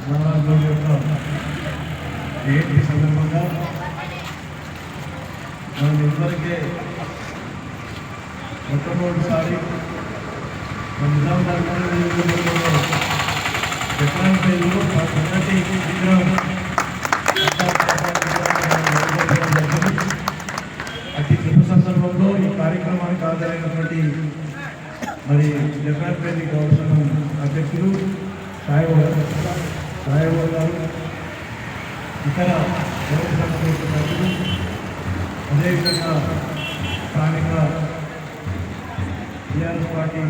నారాయణ యొక్క జయంతి సందర్భంగా మనం ఇదివరకే మొట్టమొదటిసారి నిజామాబాద్ జపాన్ పేరులో మొదటి విగ్రహం అతి శుభ సందర్భంలో ఈ కార్యక్రమానికి హాజరైనటువంటి మరి జపాన్ పేరు గౌరవ అధ్యక్షులు సాయబాబు గారు, ఇతర సభ్యులు, అదేవిధంగా స్థానిక టీఆర్ఎస్ పార్టీ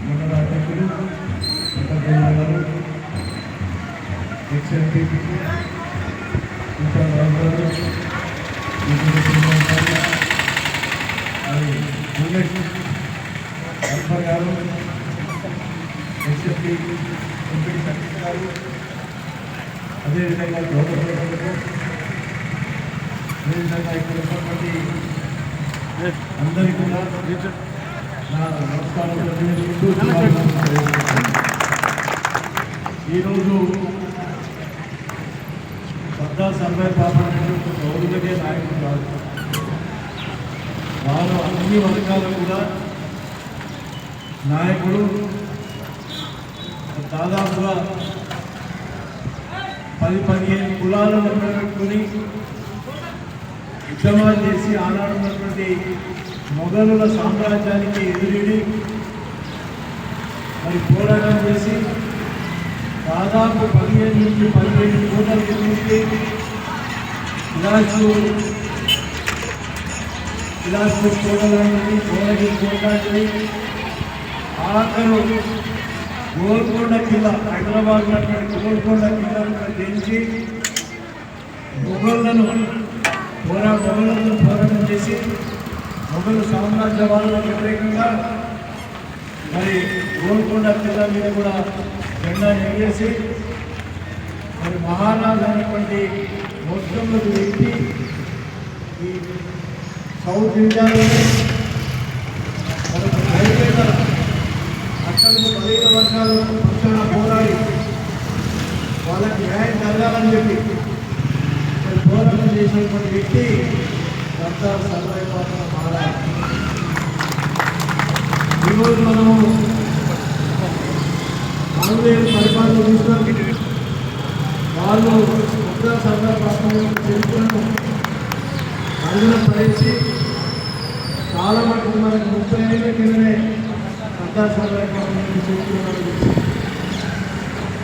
మండల అధ్యక్షులు గారు, ఎక్స్ఎంపీ అల్ఫర్ గారు, ఎక్స్ఎంపీ ఎంపీ సతీష్ గారు, అదేవిధంగా గౌరవ అదేవిధంగా ఇక్కడ ఉన్నటువంటి అందరికీ కూడా నా నమస్కారాలు తెలియజేస్తూ ఈరోజు సర్దార్ సర్దార్ పాపన్న గౌరవగే నాయకుడు కాదు, వారు అన్ని వర్గాలు కూడా నాయకుడు. దాదాపుగా 10-15 కులాలను పెట్టుకుని ఉద్యమాలు చేసి ఆనాడున్నటువంటి మొఘలుల సామ్రాజ్యానికి ఎదురిడి మరి పోరాటం చేసి దాదాపు 15 నుంచి 17 కోటలు నిర్మించి బిలాస్పూర్ కోటలని, భువనగిరి కోటని, ఆఖరు గోల్కొండ కిల్లా, హైదరాబాద్ ఉన్నటువంటి గోల్కొండ కిల్లాను జయించి మొఘలులను పోరాటం చేసి మొఘలు సామ్రాజ్య వాళ్ళకు వ్యతిరేకంగా మరి గోల్కొండ కిల్లా మీద కూడా జెండా ఎగేసి మరి మహారాజు అనేటువంటి మొత్తంలోకి వ్యక్తి ఈ సౌత్ ఇండియాలో మనకు బయట అక్కడికి బలైన వర్గాల పక్షాన పోరాడి వాళ్ళకి న్యాయం జరగాలని చెప్పి పోరాటం చేసినటువంటి వ్యక్తి సర్దార్ సర్దార్ పాపన్న మహారాజ్. ఈరోజు మనము ఆంగ్లేయులు పరిపాలన చూసినాం. వాళ్ళు సర్దార్ సర్దార్ పాపన్న చరిత్రను పరీక్షి చాలా మటుకు మనకు 30 ఏళ్ళ కిందనే సర్దార్ సర్దార్ పాపన్న చరిత్ర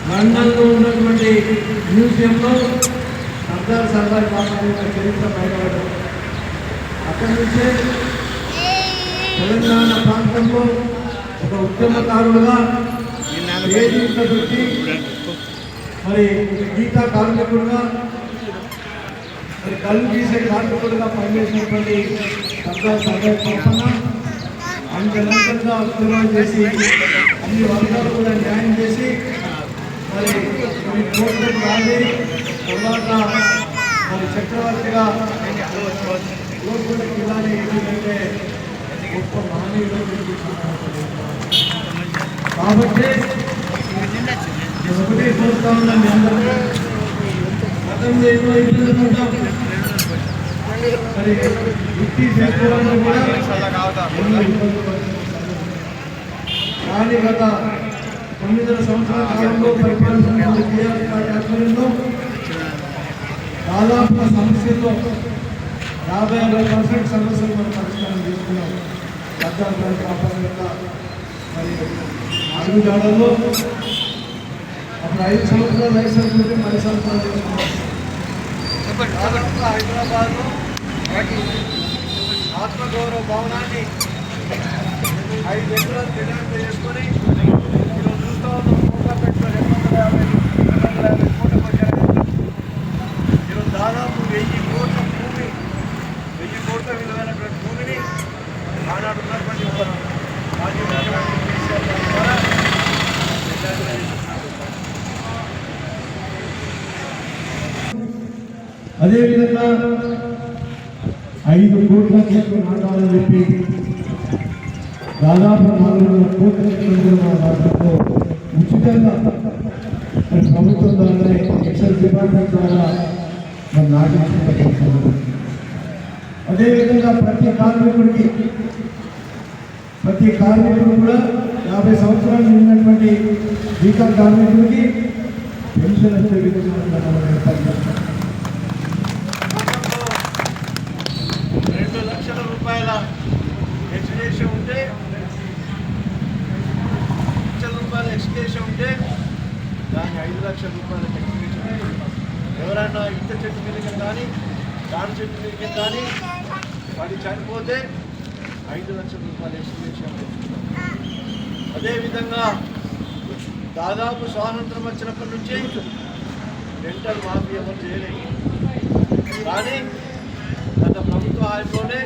లండన్లో ఉన్నటువంటి మ్యూజియంలో సర్దార్ సర్దార్ పాపన్న చరిత్ర బయటపడ్డారు. అక్కడి నుంచే తెలంగాణ ప్రాంతంలో ఒక ఉద్యమకారుడుగా పెట్టి మరి గీతా కార్మికుడుగా మరి కళ్ళు గీసే కార్మికుడుగా పనిచేసినటువంటి సర్దార్ సర్దార్ పాపన్న అంచెలంచెలుగా ఉద్యమాలు చేసి అన్ని వర్గాలు కూడా న్యాయం చేసి మరి కోర్టులకు రాజీ తర్వాత మరి చక్రవర్తిగా గోల్కొండ కిల్లాని ఏంటంటే గొప్ప మహనీయులు. కాబట్టి ఒకటే చూస్తా ఉన్నాం, మీ అందరూ గతంలో ఎన్నో ఇబ్బందులు ఉంటాం. మరి వృత్తి చేసుకోవాలని కూడా ఎన్నో ఇబ్బందులు కానీ గత 9 సంవత్సరాల కాలంలో పరిపాలిస్తున్న టీఆర్ఎస్ పార్టీ ఆధ్వర్యంలో దాదాపుగా సమస్యల్లో 50-60% సమస్యలు మనం పరిష్కారం చేసుకున్నాం. సర్దార్ పాపన్న యొక్క మరి అడుగుజాడల్లో అప్పుడు 5 సంవత్సరాలు లైసెన్స్ ఉంటే 10 సంవత్సరాలు చేసుకున్నాం. హైదరాబాద్లో ఆత్మగౌరవ భవనాన్ని 5 ఎకరాలు డిమాండ్ చేసుకొని ఈరోజు చూస్తూ ఉన్నాం. కోకాపేటలో 250 కోట్లకు వచ్చారు. ఈరోజు దాదాపు 1000 కోట్ల భూమి, 1000 కోట్ల విలువైనటువంటి భూమిని ఆనాడు ఉన్నటువంటి మాజీ ముఖ్యమంత్రి కేసీఆర్ గారి ద్వారా అదేవిధంగా 5 కోట్ల చెట్లు నాటాలని చెప్పి దాదాపు 400 కోట్ల చెట్లు మన రాష్ట్రంలో ఉచితంగా ప్రభుత్వం ద్వారా ఎక్సైజ్ డిపార్ట్మెంట్ ద్వారా మన నాటించుకుంటున్నాం. అదేవిధంగా ప్రతి కార్మికుడు కూడా 50 సంవత్సరాలు నిండినటువంటి జీతా కార్మికుడికి పెన్షన్ వచ్చే విధంగా 2 లక్షల రూపాయల ఎక్స్కేషన్ ఉంటే 2 లక్షల రూపాయల ఎక్స్కేషన్ ఉంటే దాన్ని 5 లక్షల రూపాయల ఎక్స్కేషన్. ఎవరైనా ఇంత చెట్టు మీదకి కానీ దాని చెట్టు మీదకి కానీ వాడి చనిపోతే 5 లక్షల రూపాయల ఎక్స్కేషన్. అదేవిధంగా దాదాపు స్వాతంత్రం వచ్చినప్పటి నుంచి రెంటల్ మాఫీ ఎవరు చేయలేదు. కానీ గత ప్రభుత్వ హాయంలోనే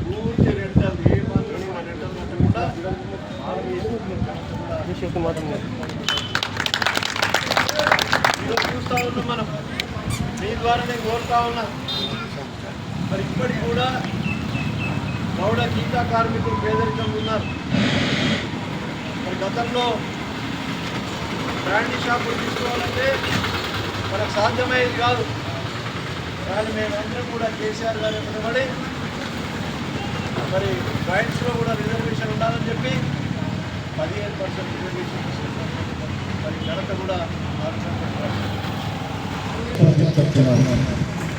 పూర్తి రెంటల్ ఏ మాత్రం కూడా రెంటల్ కట్టకుండా ఈరోజు చూస్తూ ఉన్నాం మనం. మీ ద్వారా నేను కోరుతా ఉన్నా, మరి ఇప్పటికి కూడా గౌడ గీతా కార్మికులు పేదరికంగా ఉన్నారు. మరి గతంలో బ్రాండీ షాపులు తీసుకోవాలంటే మనకు సాధ్యమయ్యేది కాదు. కానీ మేమందరం కూడా కేసీఆర్ గారు వెంటబడి మరి బ్రాండ్స్లో కూడా రిజర్వేషన్ ఉండాలని చెప్పి 15% రిజర్వేషన్ మరి ఘనత కూడా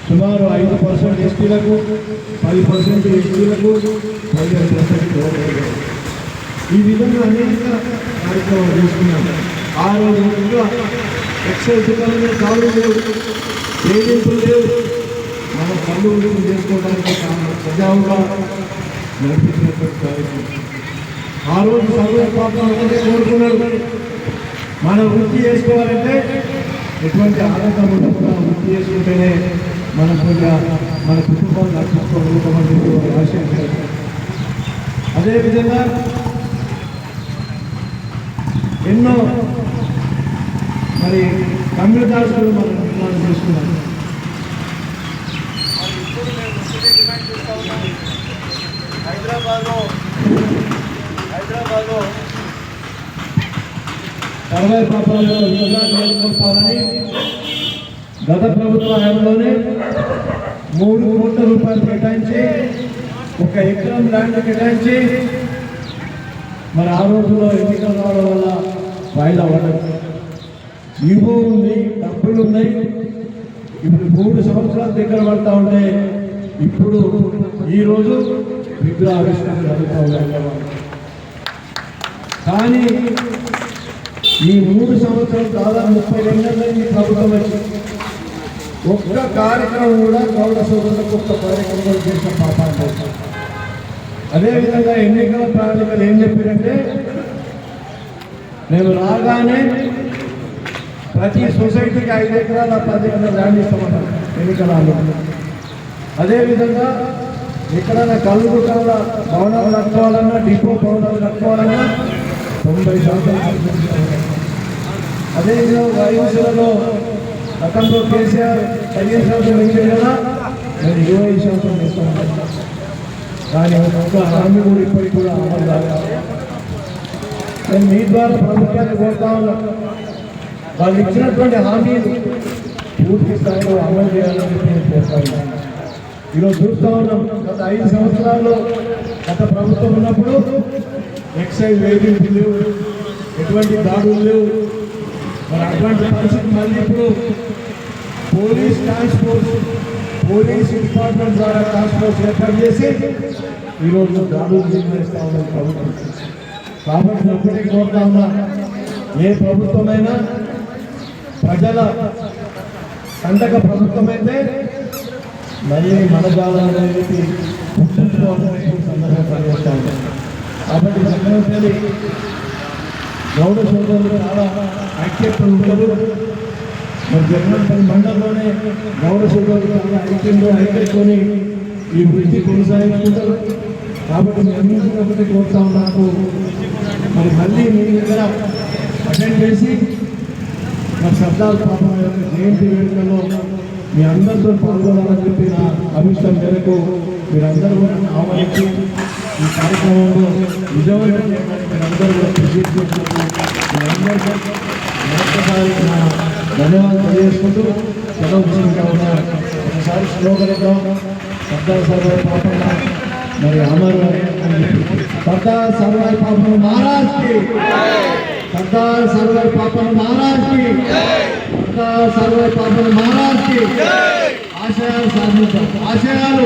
సుమారు 5% ఎస్టీలకు, 10% ఎస్టీలకు, 15% ఈ విధంగా అనేక కార్యక్రమాలు తీసుకున్నాము. 6 రోజులుగా ఎక్సైజ్ దుకాణంలో కాలు లేవు, వేధింపులు లేవు. మన పనులు చేసుకోవడానికి సజావుగా నడిపించినటువంటి కార్యక్రమం. ఆ రోజు సర్వే పాపం అనేది కోరుకున్నారు. మన వృత్తి చేసుకోవాలంటే ఎటువంటి ఆనందం ఉండకుండా వృత్తి చేసుకుంటేనే మన మన కుటుంబాన్ని నడుచుకోగలుగుతామని ఆశించారు. అదేవిధంగా ఎన్నో మరి కమ్యూనిటీస్ కూడా మనం నిర్మాణం చేసుకున్నాం. ఇప్పుడు మేము డిమాండ్ చేస్తూ ఉన్నాం. హైదరాబాద్లో సర్వే పాపాలలో నెలకొల్పాలని గత ప్రభుత్వ హయాంలోనే 3 కోట్ల రూపాయలు కేటాయించి 1 ఎకరం ల్యాండ్ కేటాయించి మరి ఆ రోజుల్లో ఎన్నికలు రావడం వల్ల వాయిదా పడ్డది. ఇవో ఉంది, డబ్బులు ఉన్నాయి. ఇప్పుడు 3 సంవత్సరాలు దగ్గర పడతా ఉంటే ఇప్పుడు ఈరోజు విగ్రహావిష్కరణ జరుగుతూ ఉన్నాయి. కానీ ఈ 3 సంవత్సరాలు దాదాపు 32 నెలలైంది ప్రభుత్వం వచ్చి ఒక్క కార్యక్రమం కూడా గౌడ సోదరులకు ఒక్క కార్యక్రమం చేసిన పాపాలు. అదేవిధంగా ఎన్నికల ప్రణాళికలు ఏం చెప్పారంటే మేము రాగానే ప్రతి సొసైటీకి 5 ఎకరాల 10 ఎకరాల ల్యాండ్ ఇస్తామన్నారు ఎన్నికల. అదేవిధంగా ఎక్కడైనా కళ్ళు దుకాణాల భవనాలు కట్టుకోవాలన్నా, డిపో భవనాలు కట్టుకోవాలన్నా 90%. అదేవిధంగా వైఎస్ఆర్లో గతంలో కేసీఆర్ 15% ఇచ్చారు కదా, నేను 25% ఇస్తామన్నారు. కానీ ఒక హామీ కూడా ఇప్పటికి కూడా అమలు కాలేదు. నేను మీ ద్వారా ప్రభుత్వాన్ని కోరుతా ఉన్నాను, వాళ్ళు ఇచ్చినటువంటి హామీలు పూర్తి స్థాయిలో అమలు చేయాలని చెప్పి నేను కోరుతా ఉన్నాను. ఈరోజు చూస్తూ ఉన్నాం, గత 5 సంవత్సరాల్లో గత ప్రభుత్వం ఉన్నప్పుడు ఎక్సైజ్ వేధింపులు లేవు, ఎటువంటి దాడులు లేవు. మరి అటువంటి పరిస్థితి మళ్ళీ ఇప్పుడు పోలీస్ డిపార్ట్మెంట్ ద్వారా టాస్క్ ఫోర్స్ ఏర్పాటు చేసి ఈరోజు దాడులు నిర్వహిస్తూ ఉన్నది ప్రభుత్వం. కాబట్టి ఒకటే కోరుతా ఉన్నా, ఏ ప్రభుత్వమైనా ప్రజల కంటక ప్రభుత్వమైతే మళ్ళీ మన జాలను అనేది గుర్తుంచుకోవాలని సందర్భంగా పనిచేస్తూ ఉంటాం. కాబట్టి జగన్మోహన్ గౌడ సోదరులు చాలా ఐక్యత ఉంటారు. మరి జగన్మోహన్ మండలంలోనే గౌడ సోదరులు చాలా ఐక్యతతోని ఈ వృత్తి కొనసాగించుకుంటారు. కాబట్టి మీ అందరికీ ఒకటి కోరుతా నాకు మరి మళ్ళీ మీ దగ్గర అటెండ్ చేసి మరి సర్దార్ పాపం యొక్క జయంతి వేడుకల్లో మీ అందరితో పాల్గొనాలని చెప్పి నా అభిష్టం మేరకు మీరందరూ కూడా ఆహ్వానించి ఈ కార్యక్రమంలో విజయవంతం చేయడానికి మీరందరూ కూడా కృషి చేసినందుకు మీరందరికీ మరొకసారి నా ధన్యవాదాలు తెలియజేసుకుంటూ సెలవు తీసుకుంటా ఉన్నాను. ఒకసారి స్లోగన్ ఇద్దాం. సర్దార్ సర్వాయి పాపన్న మరి అమర్ సర్దార్ సర్వాయి పాపన్న మహారాజ్ కి, సర్దార్ సర్వాయి పాపన్న మహారాజ్ కి, సర్దార్ సర్వాయి పాపన్న మహారాజ్ కి. ఆశయాలు సాధించాం, ఆశయాలు